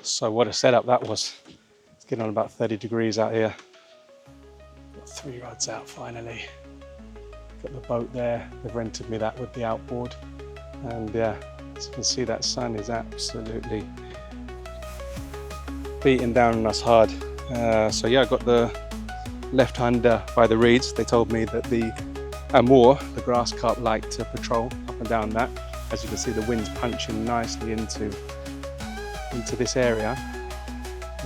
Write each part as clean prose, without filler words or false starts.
So what a setup that was. It's getting on about 30 degrees out here. Got 3 rods out finally. Got the boat there. They've rented me that with the outboard. And yeah, as you can see, that sun is absolutely beating down on us hard. So yeah, I got the left-hander by the reeds. They told me that the Amur, the grass carp, like to patrol up and down that. As you can see, the wind's punching nicely into this area.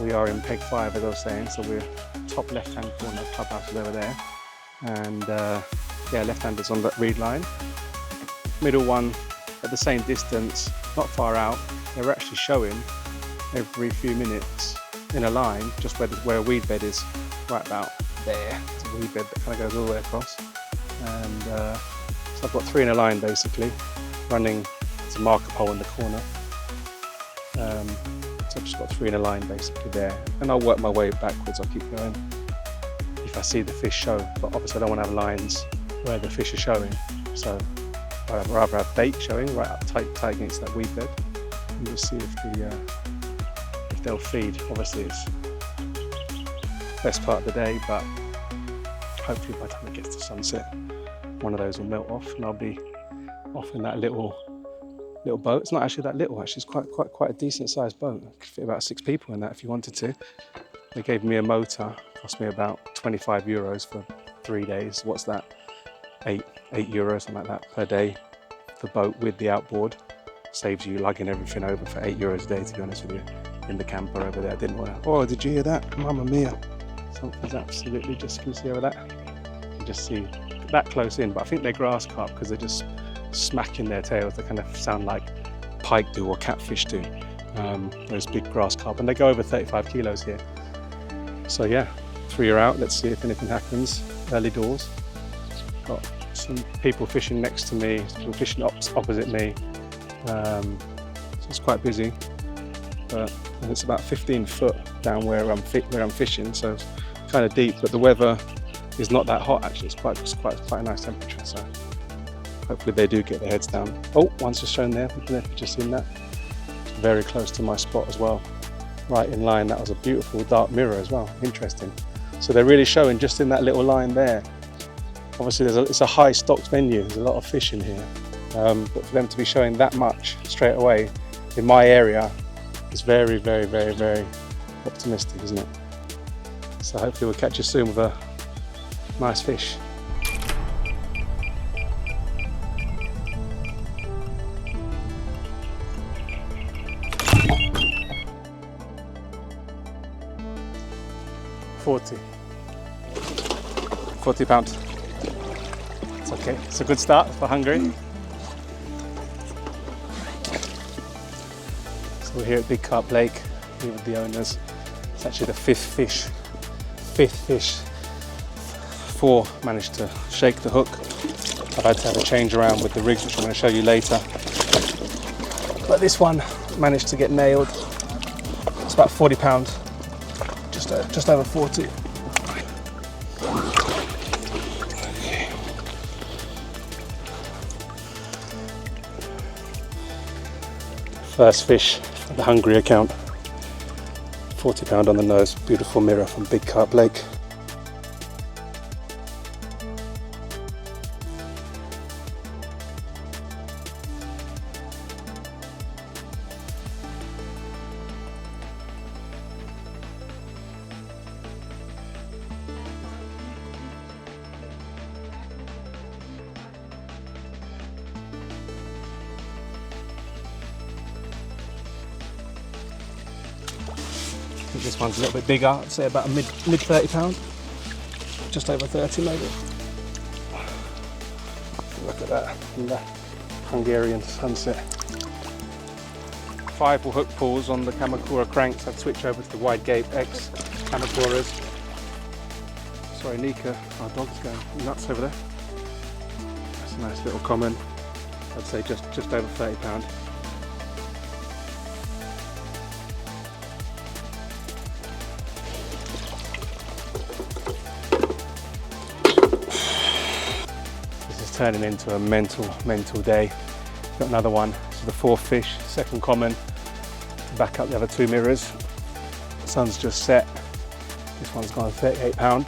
We are in peg 5, as I was saying, so we're top left-hand corner. Clubhouse is over there, and yeah, left-handers on that reed line. Middle one at the same distance, not far out. They're actually showing every few minutes in a line, just where a weed bed is, right about there. It's a weed bed that kind of goes all the way across, and so I've got 3 in a line basically, running. It's a marker pole in the corner. So I've just got 3 in a line basically there, and I'll work my way backwards. I'll keep going if I see the fish show, but obviously I don't want to have lines where the fish are showing, so I'd rather have bait showing right up tight against that weed bed, and we'll see if they'll feed. Obviously it's the best part of the day, but hopefully by the time it gets to sunset, one of those will melt off, and I'll be off in that little boat. It's not actually that little, actually. It's quite a decent sized boat. I could fit about 6 people in that if you wanted to. They gave me a motor, cost me about 25 euros for 3 days. What's that? 8 euros, something like that per day. The boat with the outboard saves you lugging everything over for 8 euros a day, to be honest with you, in the camper over there. I didn't want to. Oh, did you hear that? Mamma mia. Something's absolutely just, can you see over that? You can just see that close in, but I think they're grass carp because they're just smacking their tails. They kind of sound like pike do or catfish do, those big grass carp, and they go over 35 kilos here. So yeah, 3 are out. Let's see if anything happens early doors. Got some people fishing next to me, some fishing opposite me, so it's quite busy, but it's about 15 foot down where I'm fishing, so it's kind of deep, but the weather is not that hot actually. It's quite a nice temperature, so hopefully they do get their heads down. Oh, one's just shown there. I don't know if you've just seen that. Very close to my spot as well. Right in line. That was a beautiful dark mirror as well. Interesting. So they're really showing just in that little line there. Obviously it's a high stocked venue. There's a lot of fish in here. But for them to be showing that much straight away in my area is very, very, very, very optimistic, isn't it? So hopefully we'll catch you soon with a nice fish. £40. It's okay. It's a good start for Hungary. So we're here at Big Carp Lake, here with the owners. It's actually the fifth fish. 4 managed to shake the hook. I've had to have a change around with the rigs, which I'm going to show you later. But this one managed to get nailed. It's about £40. Just over 40. First fish for the Hungary account. £40 on the nose. Beautiful mirror from Big Carp Lake. This one's a little bit bigger, I'd say about a mid £30, just over 30 maybe. Look at that, and the Hungarian sunset. 5 hook pulls on the Kamakura cranks. I'd switch over to the wide gape X Kamakuras. Sorry Nika, our dog's going nuts over there. That's a nice little common. I'd say just over £30. Turning into a mental day. Got another one. This is the 4th fish, second common. Back up the other 2 mirrors. The sun's just set. This one's gone £38.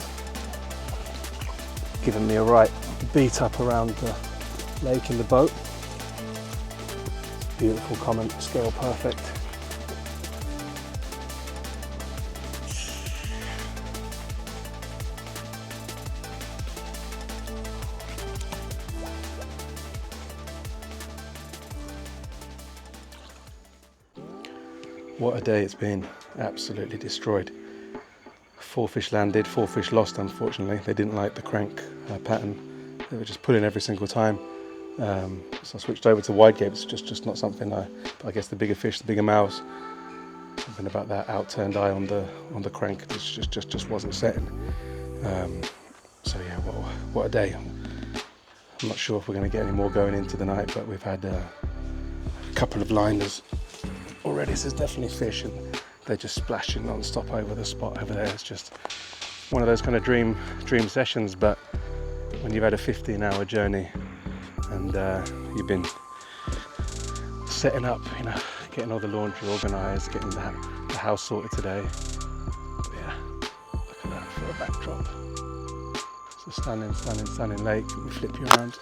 Giving me a right beat up around the lake in the boat. Beautiful comment, scale perfect. What a day it's been, absolutely destroyed. 4 fish landed, 4 fish lost unfortunately. They didn't like the crank pattern. They were just pulling every single time. So I switched over to wide gape. It's just not something I guess the bigger fish, the bigger mouths, something about that outturned eye on the crank just wasn't setting. So yeah, what a day. I'm not sure if we're going to get any more going into the night, but we've had a couple of liners already, so there's definitely fish, and they're just splashing non-stop over the spot over there. It's just one of those kind of dream sessions, but when you've had a 15-hour journey and you've been setting up, you know, getting all the laundry organised, getting the house sorted today. But yeah, look at that for a backdrop. It's a stunning lake. Let me flip you around.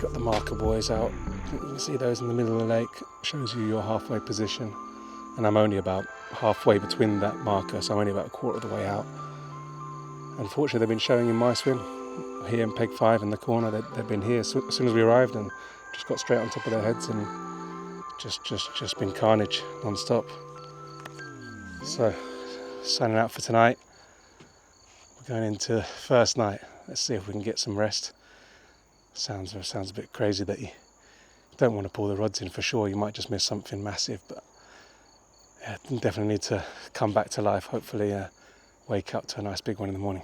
Got the marker buoys out. You can see those in the middle of the lake. Shows you your halfway position, and I'm only about halfway between that marker, so I'm only about a quarter of the way out. Unfortunately, they've been showing in my swim here in peg 5 in the corner. They've been here as soon as we arrived and just got straight on top of their heads, and just been carnage non-stop. So signing out for tonight. We're going into first night. Let's see if we can get some rest. Sounds a bit crazy that you don't want to pull the rods in for sure. You might just miss something massive, but yeah, definitely need to come back to life. Hopefully wake up to a nice big one in the morning.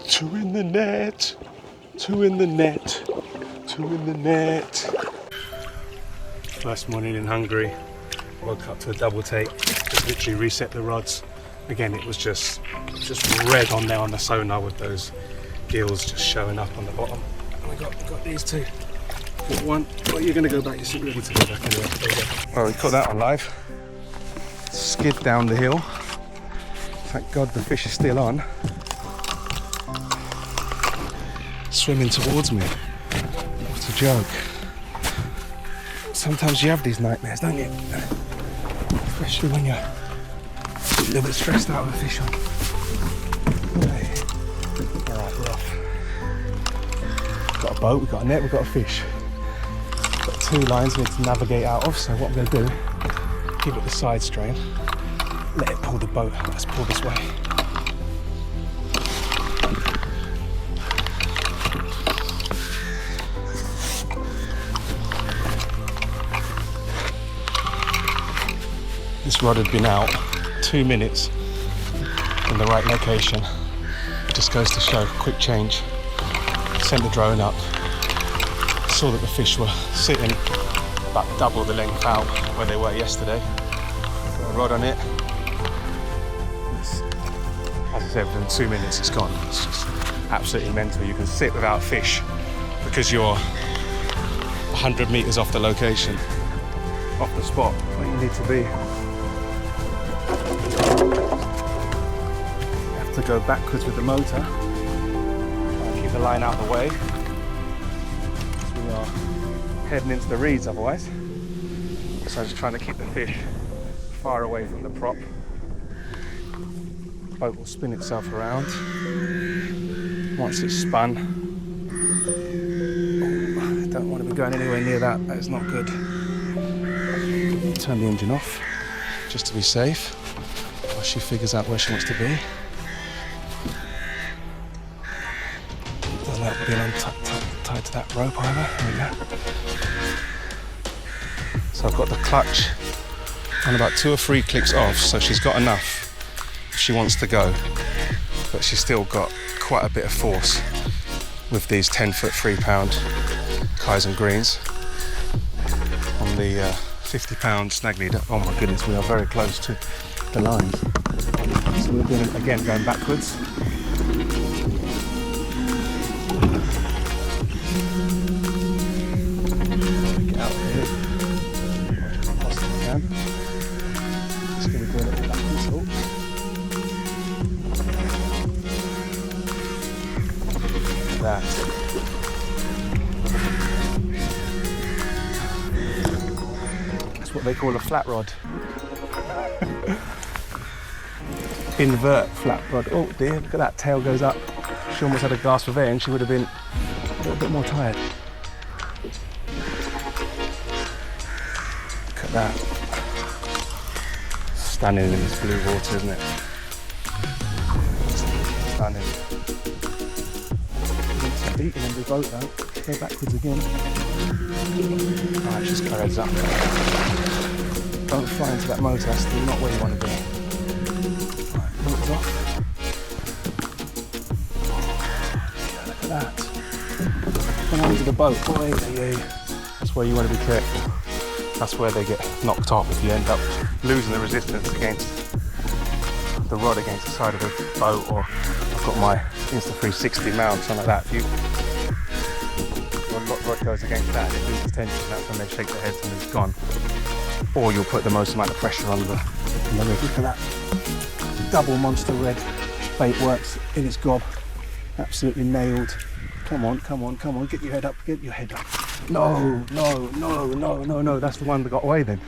Two in the net, two in the net, two in the net. First morning in Hungary, woke up to a double take, just literally reset the rods. Again, it was just red on there on the sonar with those gills just showing up on the bottom. And we got these two. Got one. Oh, you're gonna go back, you're ready to go back anyway. Well, we caught that on live. Skid down the hill. Thank God the fish is still on. Swimming towards me. What a joke. Sometimes you have these nightmares, don't you? Especially when you're a little bit stressed out with a fish on. Hey. Alright, we're off. We've got a boat, we've got a net, we've got a fish. We've got 2 lines we need to navigate out of, so what I'm going to do, give it the side strain, let it pull the boat. Let's pull this way. This rod had been out 2 minutes in the right location. Just goes to show, quick change. Sent the drone up. Saw that the fish were sitting about double the length out where they were yesterday. Got a rod on it. As I said, within 2 minutes it's gone. It's just absolutely mental. You can sit without fish because you're 100 meters off the location, off the spot where you need to be. To go backwards with the motor, try and keep the line out of the way. We are heading into the reeds otherwise. So I'm just trying to keep the fish far away from the prop. The boat will spin itself around. Once it's spun, I don't want to be going anywhere near that. That is not good. Turn the engine off just to be safe while she figures out where she wants to be. Being tied to that rope either. There we go. So I've got the clutch on about 2 or 3 clicks off, so she's got enough if she wants to go, but she's still got quite a bit of force with these 10-foot 3-pound Kaizen greens on the 50-pound snag leader. Oh my goodness, we are very close to the lines. So we're doing, again, going backwards. Get out here. Possibly can. Just going to do a little backwards. Oh. That. That's what they call a flat rod. Invert flat rod. Oh dear, look at that, tail goes up. She almost had a gasp of air and she would have been a little bit more tired. Look at that. Stunning in this blue water, isn't it? Stunning. Beating in the boat though. Go backwards again. Alright, just go heads up. Don't fly into that motor, that's still not where you want to be. Alright, motor's off. Look at that. Come onto the boat. Boy, that's where you want to be careful. That's where they get knocked off if you end up losing the resistance against the rod against the side of the boat, or I've got my Insta360 mount, something like that. If your rod goes against that, it loses tension, that's when they shake their heads and it's gone. Or you'll put the most amount of pressure on the rig. Look at that. Double monster red bait works in its gob. Absolutely nailed. Come on, come on, come on, get your head up, get your head up. No, no, no, no, no, no, that's the one that got away then.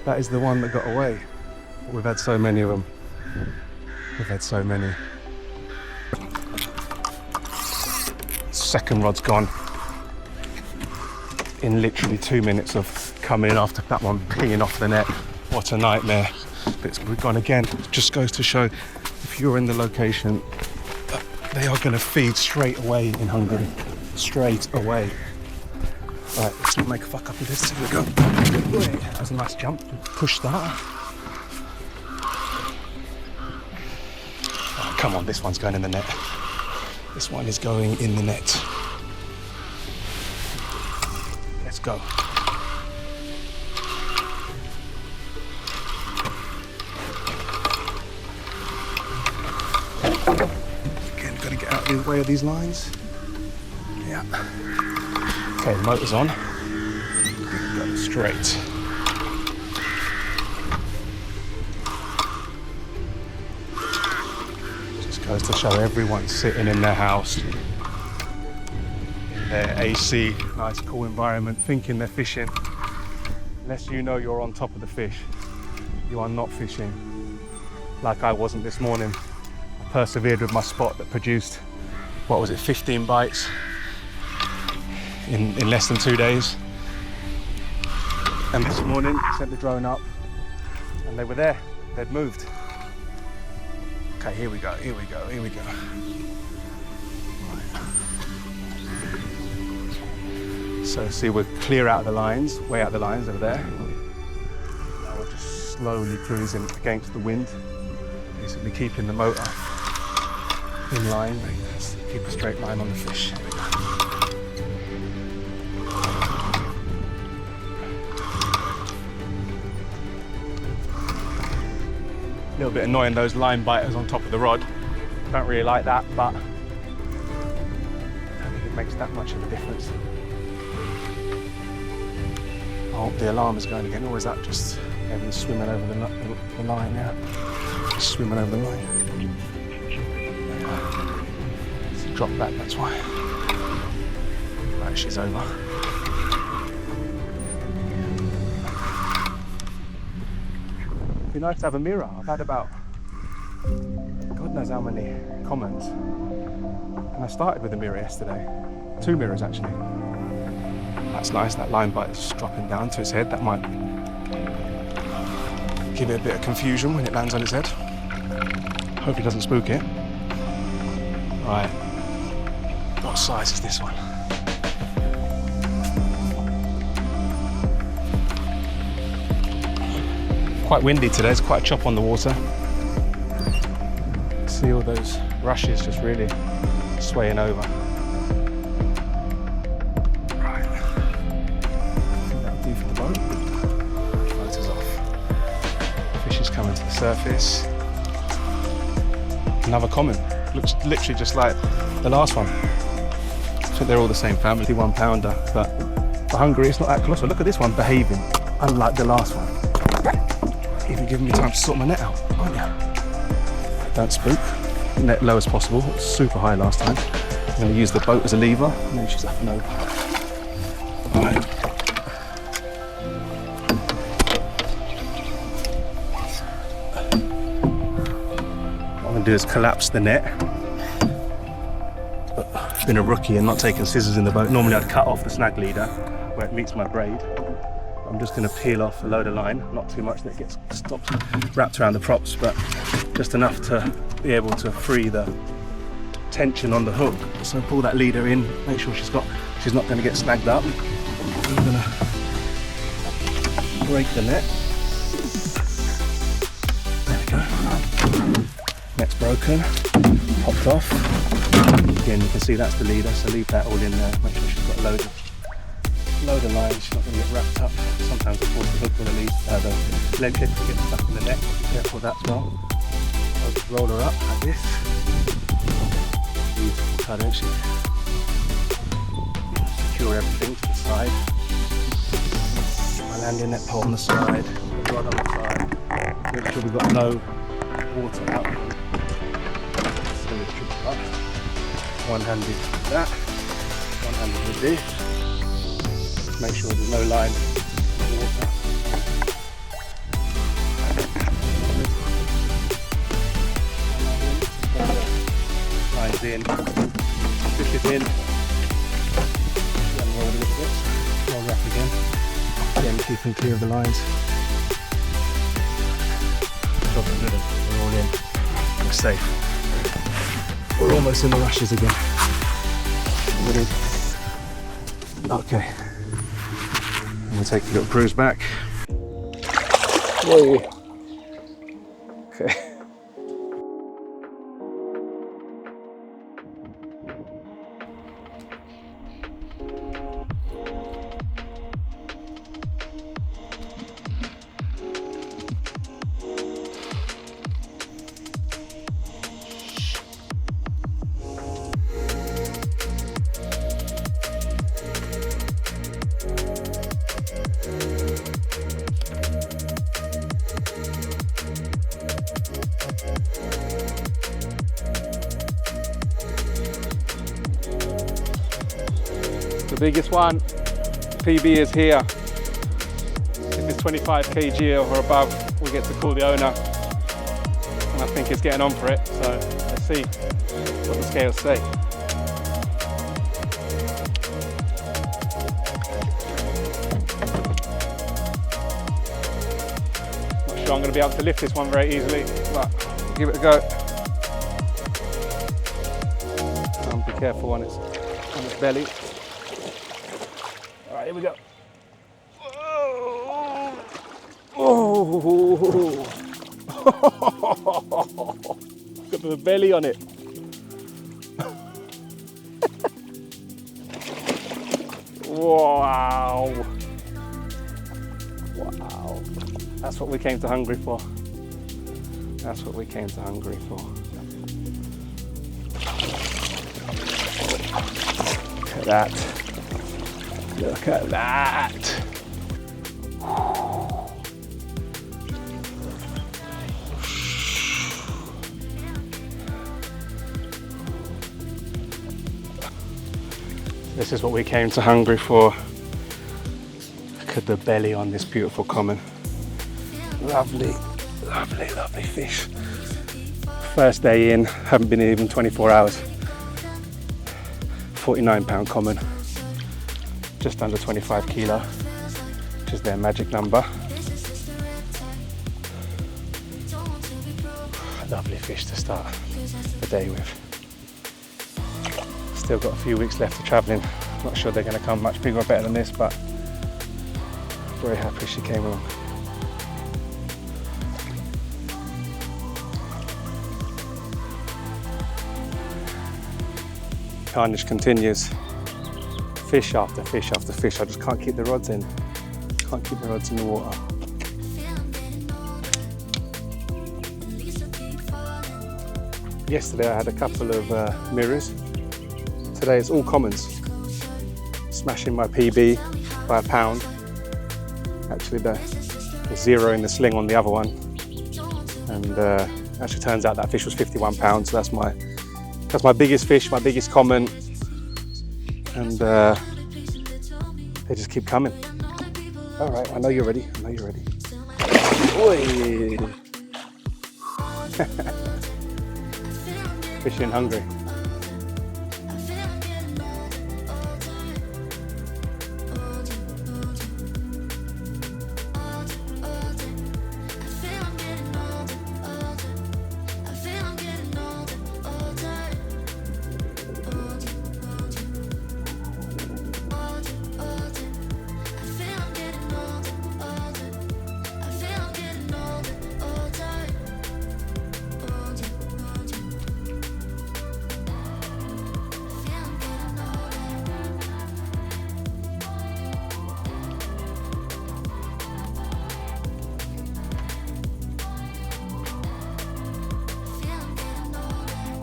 That is the one that got away. We've had so many of them. We've had so many. Second rod's gone in literally 2 minutes of coming in after that one pinging off the net. What a nightmare. We've gone again. Just goes to show, if you're in the location, they are going to feed straight away in Hungary. Straight away. Right, let's not make a fuck up of this. Here we go. That was a nice jump. Push that. Oh, come on, this one's going in the net. This one is going in the net. Let's go. Again, got to get out of the way of these lines. Yeah. Okay, the motor's on. Go straight. Goes to show everyone sitting in their house, in their AC, nice cool environment, thinking they're fishing. Unless you know you're on top of the fish, you are not fishing. Like I wasn't this morning. I persevered with my spot that produced, what was it, 15 bites in less than 2 days. And this morning, sent the drone up and they were there, they'd moved. Okay, here we go, here we go, here we go. Right. So see, we're clear out of the lines, way out the lines over there. Now we're just slowly cruising against the wind, basically keeping the motor in line. Let's keep a straight line on the fish. Here we go. A little bit annoying, those line biters on top of the rod. Don't really like that, but I don't think it makes that much of a difference. Oh, the alarm is going again. Or is that just everyone's swimming over the line now? Just swimming over the line. It's dropped back, that's why. Right, she's over. It'd be nice to have a mirror. I've had about God knows how many comments, and I started with a mirror yesterday. 2 mirrors actually. That's nice, that line bite is dropping down to its head. That might give it a bit of confusion when it lands on its head. Hope it doesn't spook it. Right, what size is this one? Quite windy today, there's quite a chop on the water. See all those rushes just really swaying over. Right. I think that'll do for the boat. Motor's off. Fish is coming to the surface. Another common. Looks literally just like the last one. I think they're all the same family, 1 pounder, but for Hungary it's not that colossal. Look at this one behaving, unlike the last one. Even giving me time to sort my net out, aren't you? Don't spook. Net low as possible. It was super high last time. I'm going to use the boat as a lever, and then she's up and over. Right. What I'm going to do is collapse the net. I've been a rookie and not taking scissors in the boat. Normally I'd cut off the snag leader where it meets my braid. I'm just going to peel off a load of line, not too much that gets wrapped around the props, but just enough to be able to free the tension on the hook. So pull that leader in, make sure she's not going to get snagged up. I'm going to break the net. There we go. Net's broken, popped off. Again, you can see that's the leader, so leave that all in there. Make sure she's got a load of lines, she's not going to get wrapped up. Sometimes of course the hook will lead the leg head will get stuck in the net. Be careful of that as well. I'll just roll her up like this. Beautiful cut, isn't she? Secure everything to the side. My landing net pole on the side, rod on the side. Make sure we've got no water out. So we triple up. One-handed with that, one-handed with this. Make sure there's no line in the water. Lines in, fish is in, then roll a little bit, roll up again, again keeping clear of the lines. We're all in, we're safe. We're almost in the rushes again. Okay. I'm going to take a little cruise back. Whoa. Okay. The biggest one, PB is here. If it's 25 kg or above, we get to call the owner. And I think it's getting on for it, so let's see what the scales say. Not sure I'm going to be able to lift this one very easily, but give it a go. And be careful on its belly. All right, here we go. Oh! Look at the belly on it. Wow! Wow! That's what we came to Hungary for. That's what we came to Hungary for. Look at that. Look at that. This is what we came to Hungary for. Look at the belly on this beautiful common. Lovely, lovely, lovely fish. First day in, haven't been in even 24 hours. 49-pound common. Just under 25 kilo, which is their magic number. Lovely fish to start the day with. Still got a few weeks left of travelling. Not sure they're going to come much bigger or better than this, but very happy she came along. carnage continues. Fish after fish after fish. I just can't keep the rods in. Can't keep the rods in the water. Yesterday I had a couple of mirrors. Today it's all commons. Smashing my PB by £1. Actually the 0 in the sling on the other one. And actually turns out that fish was £51. So that's my biggest fish, my biggest common. And they just keep coming. All right, I know you're ready. I know you're ready. Oi. Fishing in Hungary.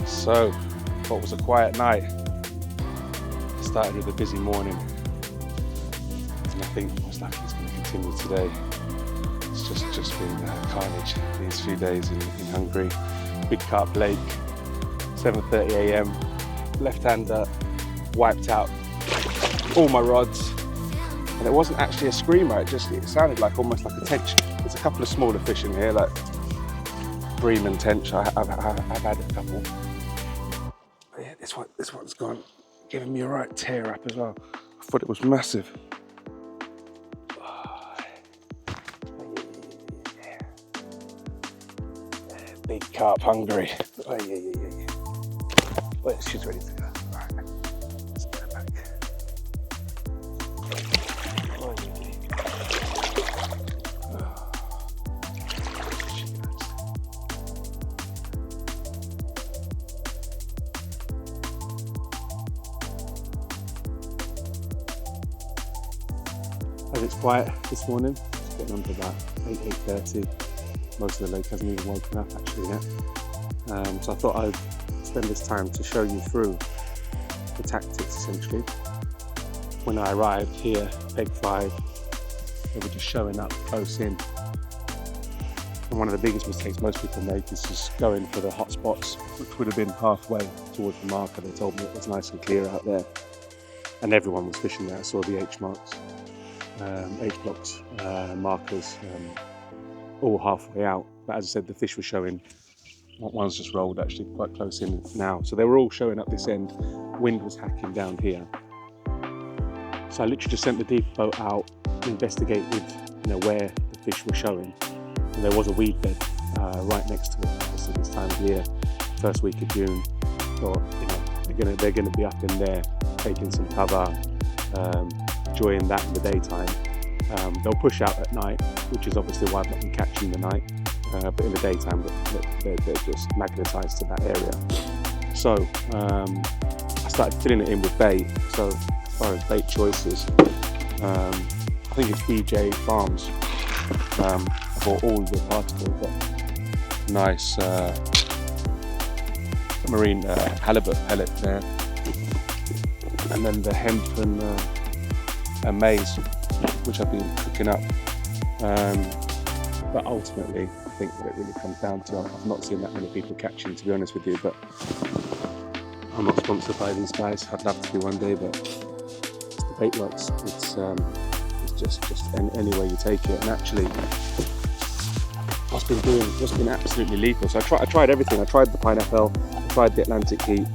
So, what was a quiet night started with a busy morning, and I think most likely it's going to continue today. It's just been carnage these few days in Hungary. Big Carp Lake, 7:30 a.m. left-hander, wiped out all my rods, and it wasn't actually a screamer. It sounded like almost like a tench. There's a couple of smaller fish in here, like bream and tench. I've had a couple. But yeah, this one's gone, giving me a right tear up as well. I thought it was massive. Big Carp Hungary. Oh, yeah. Well, she's ready to go. All right, let's get her back. Oh, As it's quiet this morning, it's getting on to about 8:30. Most of the lake hasn't even woken up actually yet. So I thought I'd spend this time to show you through the tactics essentially. When I arrived here, Peg 5, they were just showing up close in. And one of the biggest mistakes most people make is just going for the hot spots, which would have been halfway towards the marker. They told me it was nice and clear out there. And everyone was fishing there. I saw the H marks, H blocks, markers, all halfway out. But as I said, the fish were showing. One's just rolled actually quite close in now. So they were all showing up this end. Wind was hacking down here. So I literally just sent the deep boat out to investigate with where the fish were showing. And there was a weed bed right next to it. Obviously this time of year, first week of June. So they're gonna be up in there taking some cover, enjoying that in the daytime. They'll push out at night, which is obviously why I've not been catching the night. But in the daytime, they're just magnetised to that area. So I started filling it in with bait. So as far as bait choices, I think it's BJ Farms. I bought all the particles, but nice marine halibut pellet there, and then the hemp and maize, which I've been cooking up. But ultimately, I think what it really comes down to, I've not seen that many people catching, to be honest with you, but I'm not sponsored by these guys. I'd love to be one day, but the bait works. It's just any way you take it. And actually, what's been absolutely lethal. So I tried everything. I tried the pineapple, I tried the Atlantic heat,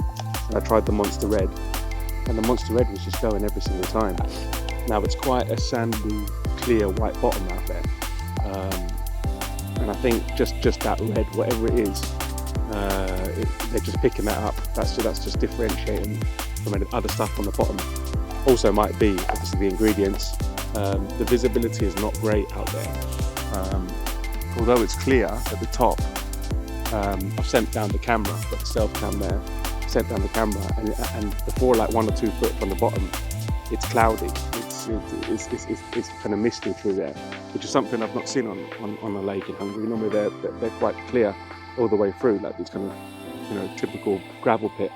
and I tried the Monster Red. And the Monster Red was just going every single time. Now it's quite a sandy, clear white bottom out there. And I think just that red, whatever it is, they're just picking that up. That's just differentiating from any other stuff on the bottom. Also might be, obviously, the ingredients. The visibility is not great out there. Although it's clear at the top, I've sent down the camera, got the self cam there, set down the camera, and before like 1 or 2 foot from the bottom, it's cloudy. It's kind of misty through there, which is something I've not seen on a lake in Hungary. Normally they're quite clear all the way through, like this kind of, you know, typical gravel pit.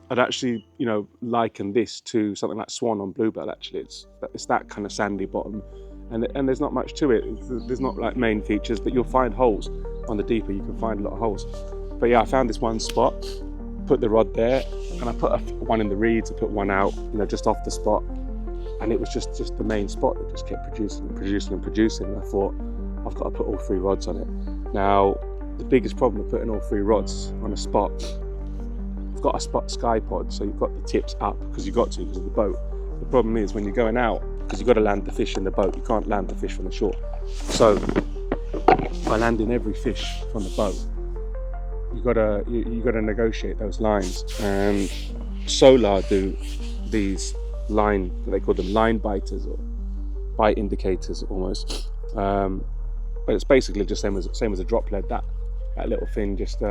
I'd actually, you know, liken this to something like Swan on Bluebell. Actually, it's that kind of sandy bottom, and there's not much to it. There's not like main features, but you'll find holes. On the deeper, you can find a lot of holes. But yeah, I found this one spot, put the rod there, and I put one in the reeds. I put one out, you know, just off the spot, and it was just the main spot that just kept producing and producing and producing. And I thought, I've got to put all 3 rods on it. Now, the biggest problem with putting all 3 rods on a spot, I've got a spot sky pod, so you've got the tips up because of the boat. The problem is when you're going out, because you've got to land the fish in the boat, you can't land the fish from the shore. So by landing every fish from the boat, you gotta negotiate those lines. And Solar do these they call them line biters or bite indicators almost. But it's basically just same as a drop lead. That little thing just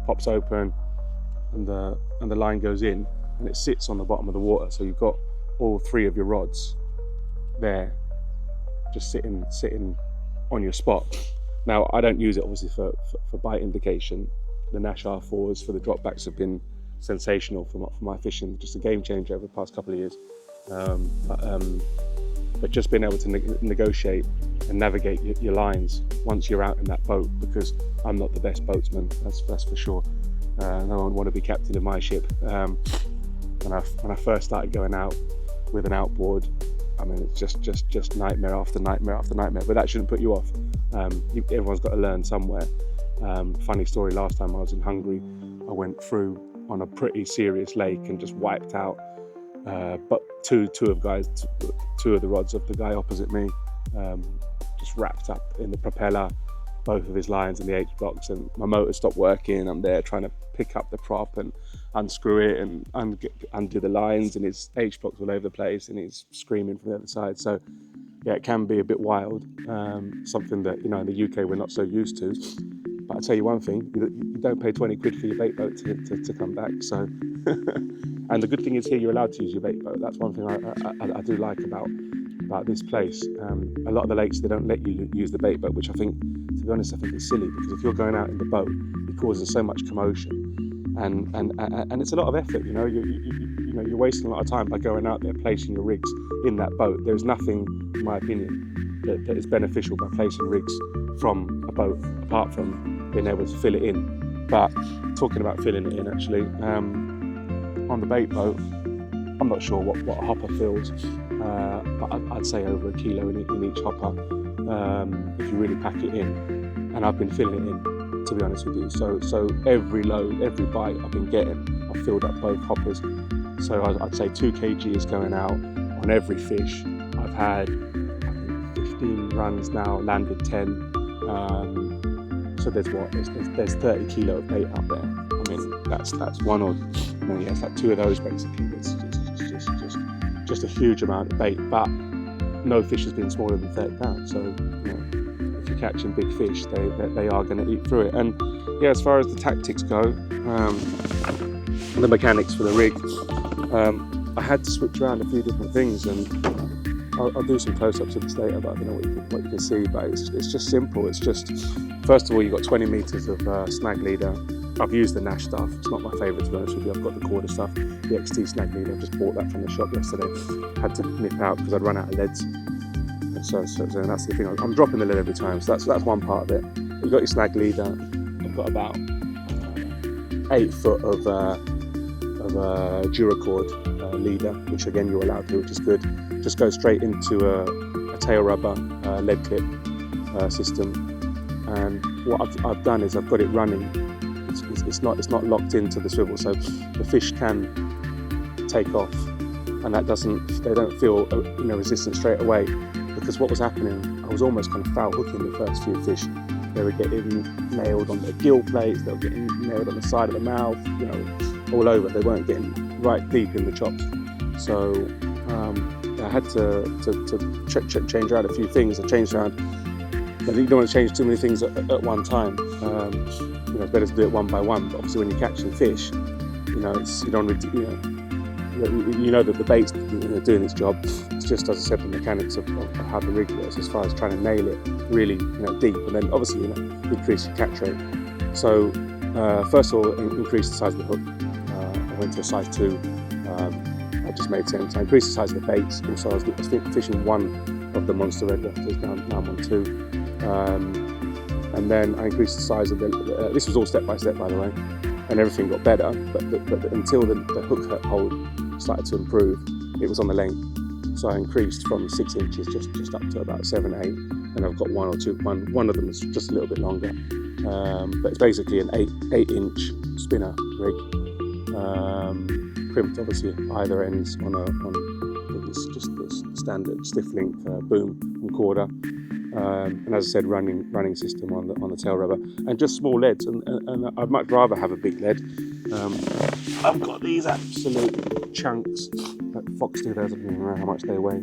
pops open, and the line goes in, and it sits on the bottom of the water. So you've got all 3 of your rods there, just sitting on your spot. Now, I don't use it obviously for bite indication. The Nash R4s for the dropbacks have been sensational for my fishing, just a game changer over the past couple of years. But just being able to negotiate and navigate your lines once you're out in that boat, because I'm not the best boatsman, that's for sure. No one want to be captain of my ship. When I first started going out with an outboard, I mean, it's just nightmare after nightmare after nightmare. But that shouldn't put you off. Everyone's got to learn somewhere. Funny story, last time I was in Hungary, I went through on a pretty serious lake and just wiped out but two of the rods of the guy opposite me, just wrapped up in the propeller, both of his lines and the H blocks, and my motor stopped working. I'm there trying to pick up the prop and unscrew it and undo the lines, and his H blocks all over the place, and he's screaming from the other side. So yeah, it can be a bit wild, something that, you know, in the UK we're not so used to. But I'll tell you one thing, you don't pay 20 quid for your bait boat to come back. So, and the good thing is here you're allowed to use your bait boat. That's one thing I do like about this place. A lot of the lakes, they don't let you use the bait boat, which I think, to be honest, I think is silly, because if you're going out in the boat, it causes so much commotion, and it's a lot of effort. You know, you're wasting a lot of time by going out there placing your rigs in that boat. There's nothing, in my opinion, that is beneficial by placing rigs from a boat, apart from being able to fill it in. But talking about filling it in, actually, on the bait boat, I'm not sure what a hopper fills, but I'd say over 1 kilo in each hopper, if you really pack it in. And I've been filling it in, to be honest with you. So every load, every bite I've been getting, I've filled up both hoppers. So I'd say 2 kg is going out on every fish. I've had 15 runs now, landed 10. So there's 30 kilo of bait up there. I mean, that's one or, yeah, it's like 2 of those basically. It's just a huge amount of bait, but no fish has been smaller than 30 pounds. So, you know, if you're catching big fish, they are going to eat through it. And yeah, as far as the tactics go, the mechanics for the rig, I had to switch around a few different things, and I'll do some close-ups of this later, but I don't know what you can see, but it's just simple. It's just, first of all, you've got 20 meters of snag leader. I've used the Nash stuff. It's not my favorite, to be honest with you. I've got the quarter stuff, the XT snag leader. I just bought that from the shop yesterday. Had to nip out because I'd run out of leads. And so that's the thing. I'm dropping the lead every time, so that's one part of it. You've got your snag leader. I've got about 8 foot of Duracord leader, which again you're allowed to, which is good. Just go straight into a tail rubber lead clip system, and what I've done is I've got it running. It's not locked into the swivel, so the fish can take off, and they don't feel resistant straight away. Because what was happening, I was almost kind of foul hooking the first few fish. They were getting nailed on their gill plates, they were getting nailed on the side of the mouth, all over. They weren't getting right deep in the chops. So I had to change around a few things. I changed around, but you don't want to change too many things at one time. you know, it's better to do it one by one. But obviously, when you're catching fish, you know, it's you don't really, you know that the bait's doing its job. It's just, as I said, the mechanics of how the rig works as far as trying to nail it really, deep, and then obviously, increase your catch rate. So first of all, increase the size of the hook. I went to a size 2. That just made sense. I increased the size of the baits. Also, I was fishing one of the monster red wafters. Now I'm on 2. And then I increased the size of the. This was all step by step, by the way, and everything got better. But until the hook hold started to improve, it was on the length. So I increased from 6 inches just up to about 7, 8, and I've got one or two. One of them is just a little bit longer, but it's basically an 8-inch spinner rig, crimped obviously either ends on this just the standard stiff link boom and quarter, and as I said, running system on the tail rubber, and just small leads. And I'd much rather have a big lead. I've got these absolute chunks at Fox 2000. I don't even know how much they weigh.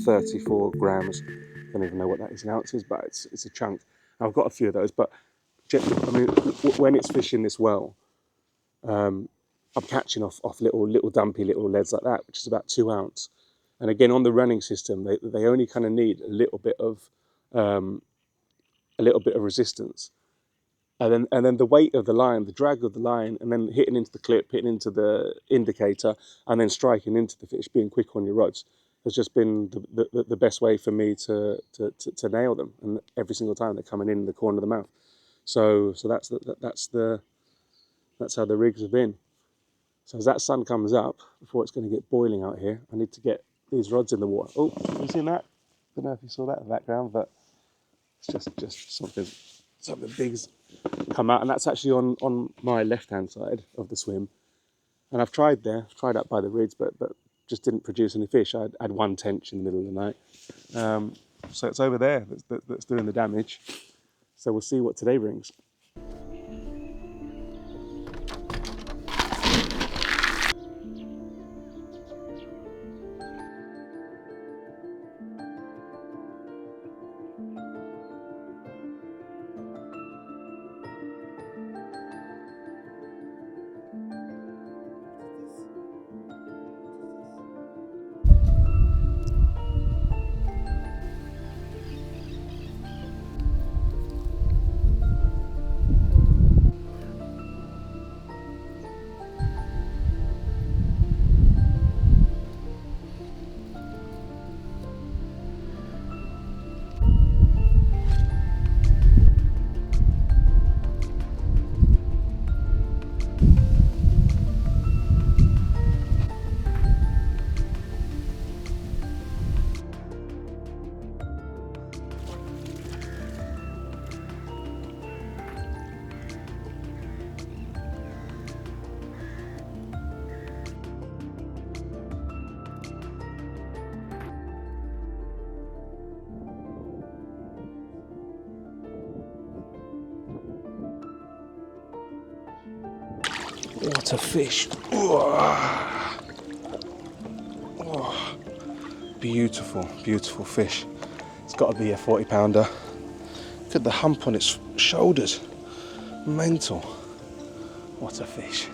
34 grams. I don't even know what that is in ounces, but it's a chunk. I've got a few of those, but I mean, when it's fishing this well, I'm catching off little dumpy little leads like that, which is about 2 ounce. And again, on the running system, they only kind of need a little bit of resistance. And then the weight of the line, the drag of the line, and then hitting into the clip, hitting into the indicator, and then striking into the fish, being quick on your rods, has just been the best way for me to nail them. And every single time they're coming in the corner of the mouth. So that's how the rigs have been. So as that sun comes up, before it's going to get boiling out here, I need to get these rods in the water. Oh, have you seen that? Don't know if you saw that in the background, but it's just something big's come out, and that's actually on my left-hand side of the swim. And I've tried out by the rigs, but just didn't produce any fish. I had one tench in the middle of the night. So it's over there that's doing the damage. So we'll see what today brings. What a fish. Oh, beautiful, beautiful fish. It's got to be a 40-pounder. Look at the hump on its shoulders. Mental. What a fish.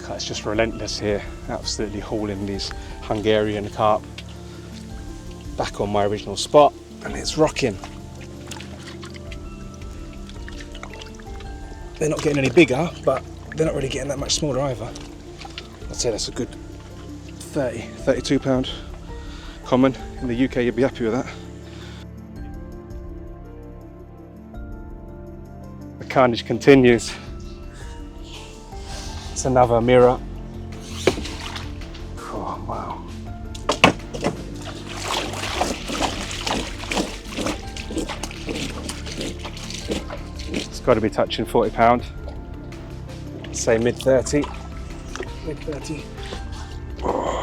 It's just relentless here, absolutely hauling these Hungarian carp back on my original spot, and it's rocking. They're not getting any bigger, but they're not really getting that much smaller either. I'd say that's a good 32 pound common. In the UK you'd be happy with that. The carnage continues. It's another mirror. Oh, wow. It's got to be touching 40 pound. Say mid 30. Mid 30. Oh.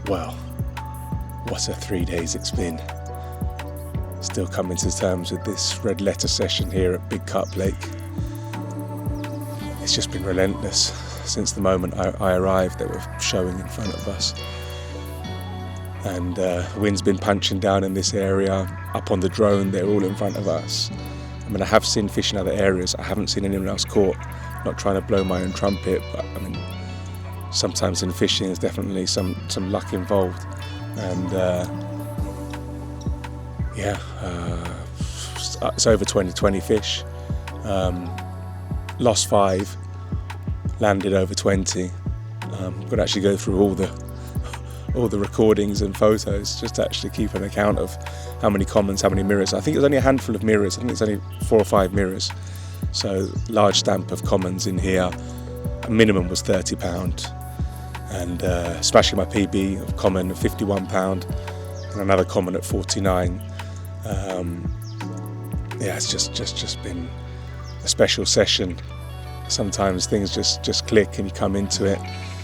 Well, what a 3 days it's been. Still coming to terms with this red letter session here at Big Carp Lake. It's just been relentless since the moment I arrived. They were showing in front of us, and the wind's been punching down in this area. Up on the drone, they're all in front of us. I mean, I have seen fish in other areas. I haven't seen anyone else caught. Not trying to blow my own trumpet, but I mean, sometimes in fishing there's definitely some luck involved, and it's over 20 fish. Lost 5, landed over 20. Got to actually go through all the recordings and photos just to actually keep an account of how many commons, how many mirrors. I think it's only a handful of mirrors. I think it's only 4 or 5 mirrors. So large stamp of commons in here. A minimum was £30, and smashing my PB of common of £51 and another common at 49. It's just been a special session. Sometimes things just click and you come into it.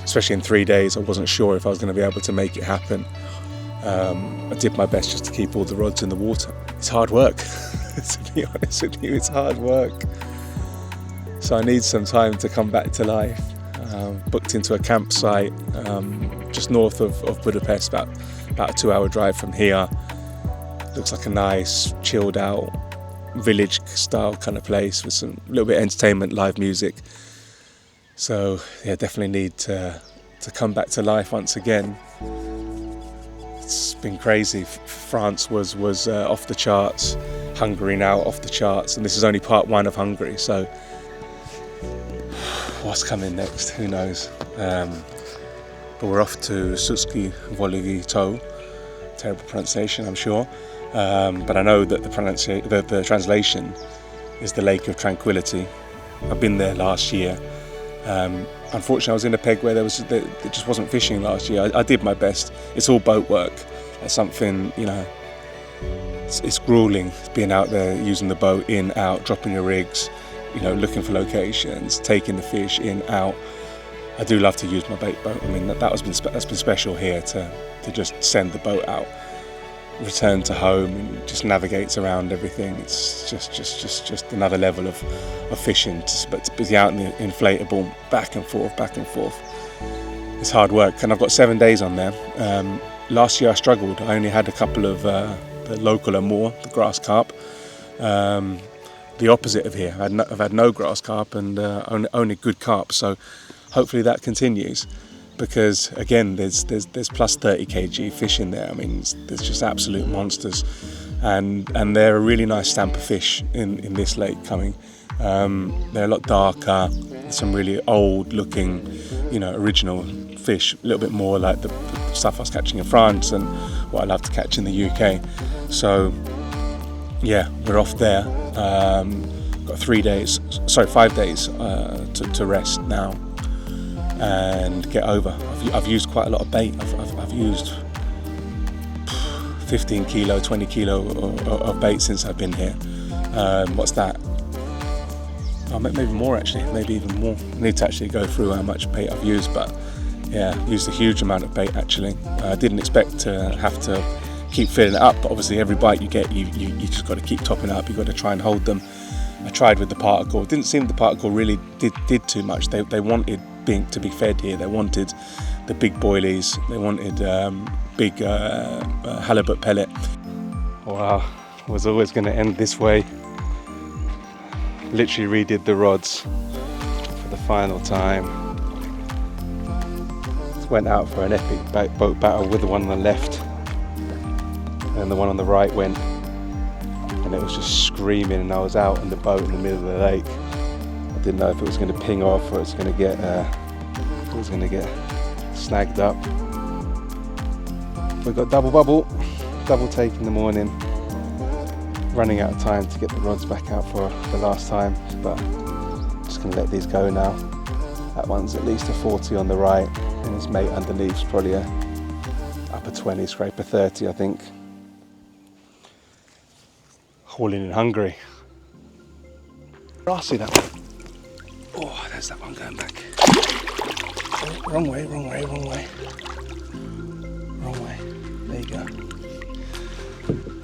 Especially in 3 days, I wasn't sure if I was going to be able to make it happen. I did my best just to keep all the rods in the water. It's hard work, to be honest with you, it's hard work. So I need some time to come back to life. Booked into a campsite just north of Budapest, about a 2-hour drive from here. Looks like a nice, chilled out, village style kind of place with some little bit of entertainment, live music. So yeah, definitely need to come back to life once again. It's been crazy. France was off the charts, Hungary now off the charts, and this is only part 1 of Hungary, so what's coming next, who knows. But we're off to Suski Voligi To, terrible pronunciation I'm sure, but I know that the translation is the Lake of Tranquility. I've been there last year. Unfortunately, I was in a peg where there just wasn't fishing last year. I did my best. It's all boat work. It's something, it's grueling being out there using the boat, in, out, dropping your rigs, looking for locations, taking the fish in, out. I do love to use my bait boat. I mean, that's been special here to just send the boat out, return to home, and just navigates around everything. It's just another level of fishing. But to be out in the inflatable, back and forth. It's hard work, and I've got 7 days on there. Last year I struggled. I only had a couple of the local amour, the grass carp. The opposite of here. I've had no grass carp and only good carp. So hopefully that continues, because again there's plus 30 kg fish in there. I mean, there's just absolute monsters, and they're a really nice stamp of fish in this lake coming. They're a lot darker, some really old looking, original fish, a little bit more like the stuff I was catching in France and what I love to catch in the UK. So yeah, we're off there. Got 5 days to rest now and get over. I've used quite a lot of bait. I've used 15 kilo, 20 kilo of bait since I've been here. What's that? Oh, maybe more actually, maybe even more. I need to actually go through how much bait I've used, but yeah, used a huge amount of bait actually. I didn't expect to have to keep filling it up, but obviously every bite you get, you just got to keep topping it up. You've got to try and hold them. I tried with the particle. It didn't seem the particle really did too much. They wanted to be fed here. They wanted the big boilies. They wanted big halibut pellet. Wow, I was always going to end this way. Literally redid the rods for the final time. Went out for an epic boat battle with the one on the left, and the one on the right went and it was just screaming, and I was out in the boat in the middle of the lake. I didn't know if it was going to ping off or it was going to get snagged up. We've got double bubble, double take in the morning. Running out of time to get the rods back out for the last time, but just going to let these go now. That one's at least a 40 on the right, and his mate underneath's probably a upper 20, scraper 30, I think. Hauling in Hungary. I see that one. Oh, there's that one going back. Oh, wrong way, wrong way, wrong way. Wrong way. There you go.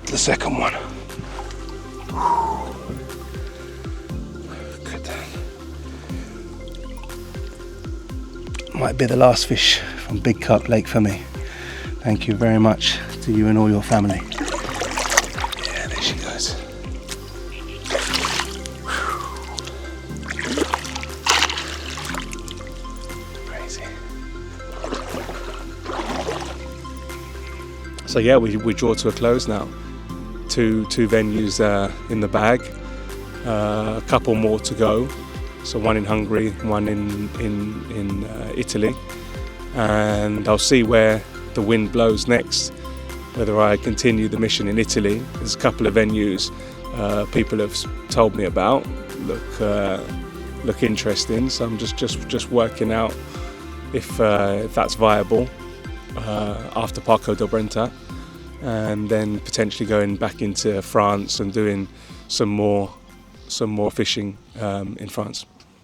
The second one. Good. Might be the last fish from Big Carp Lake for me. Thank you very much to you and all your family. Yeah, there she goes. Crazy. So yeah, we draw to a close now. Two venues in the bag, a couple more to go. So one in Hungary, one in Italy, and I'll see where the wind blows next. Whether I continue the mission in Italy. There's a couple of venues people have told me about look interesting. So I'm just working out if that's viable after Parco del Brenta. And then potentially going back into France and doing some more fishing in France.